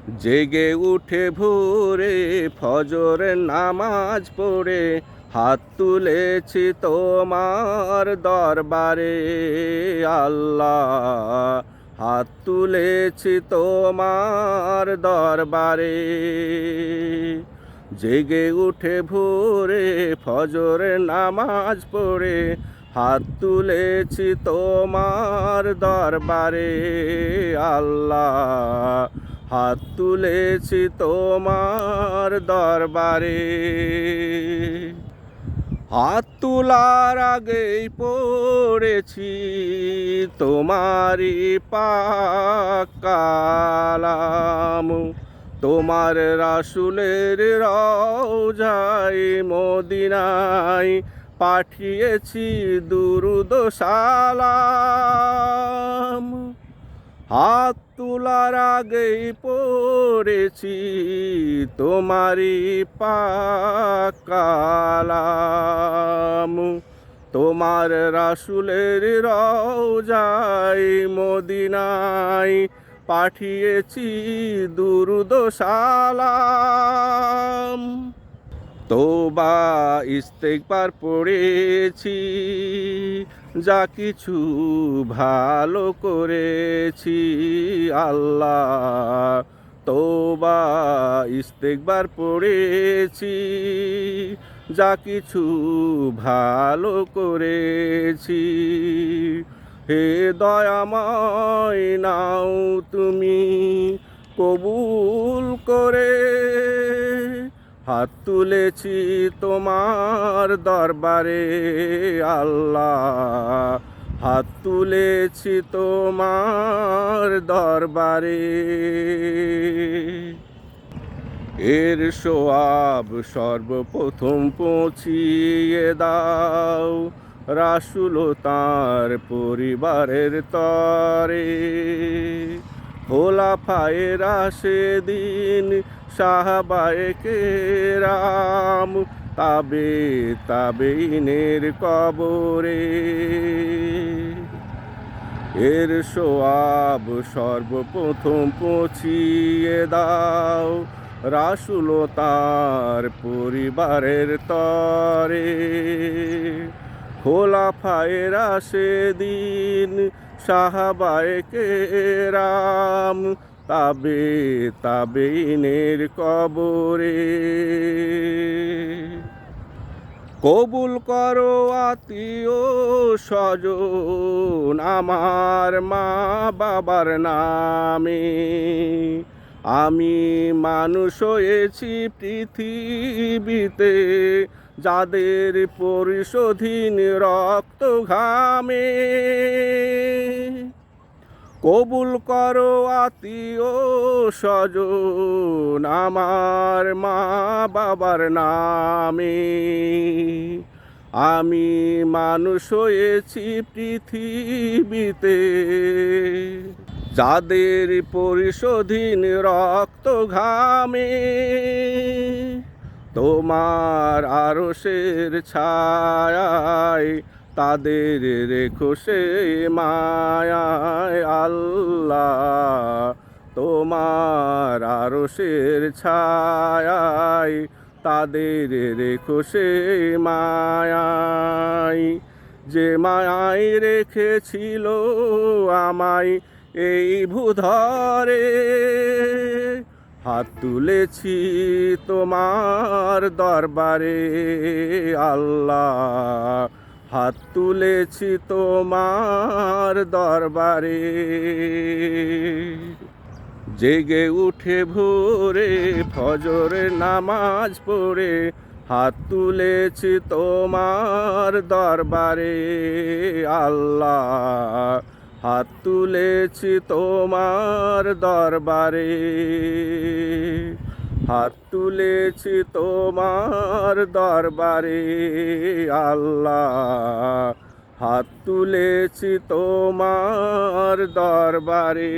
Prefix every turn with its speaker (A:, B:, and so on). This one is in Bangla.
A: জেগে উঠে ভোরে ফজরের নামাজ পড়ে হাত তুলেছি তোমার দরবারে আল্লাহ। হাত তুলেছি তোমার দরবারে। জেগে উঠে ভোরে ফজরের নামাজ পড়ে হাত তুলেছি তোমার দরবারে আল্লাহ। হাত তুলেছি তোমার দরবারে। হাত তোলার আগেই পড়েছি তোমারই পাক কালাম। তোমার রাসূলের রওজায় মদিনায় পাঠিয়েছি দুরূদ সালাম। হাত তোলার আগেই পড়েছি তোমারই পাক কালাম। তোমার রাসূলের রওজায় মদিনায় পাঠিয়েছি দুরূদ সালাম। তওবা ইস্তেগফার পড়েছি, যা কিছু ভালো করেছি আল্লাহ। তওবা ইস্তেগফার পড়েছি, যা কিছু ভালো করেছি। হে দয়াময় নাও তুমি কবুল করে। হাত তুলেছি তোমার দরবারে আল্লাহ। হাত তুলেছি তোমার দরবারে। এর সোয়াব সর্বপ্রথম পৌঁছিয়ে দাও রাসূল ও তাঁর পরিবারের তরে। খোলাফায়ে রাশেদিন সাহাবায়ে কেরাম তাবেঈনের কবরে। এর সোয়াব সর্বপ্রথম পৌঁছিয়ে দাও রাসূল ও তাঁর পরিবারের তরে। খোলাফায়ে রাশেদিন সাহাবায়ে কেরাম তাবেঈনের কবরে। কবুল করো আত্মীয় স্বজন আমার মা বাবার নামে। আমি মানুষ হয়েছি পৃথিবীতে যাদের পরিশোধিন রক্ত ঘামে। কবুল করো আত্মীয় স্বজন আমার মা বাবার নামে। আমি মানুষ হয়েছি পৃথিবীতে যাদের পরিশোধিন রক্ত ঘামে। তোমার আরশের ছায়ায় তাদের রেখো সে মায়ায় আল্লাহ। তোমার আরশের ছায়ায় তাদের রেখো সে মায়ায়। যে মায়ায় রেখেছিল আমায় এই ভূধরে। হাত তুলেছি তোমার দরবারে আল্লাহ। হাত তুলেছি তোমার দরবারে। জেগে উঠে ভোরে ফজরের নামাজ পড়ে হাত তুলেছি তোমার দরবারে আল্লাহ। হাত তুলেছি তোমার দরবারে। হাত তুলেছি তোমার দরবারে আল্লাহ। হাত তুলেছি তোমার দরবারে।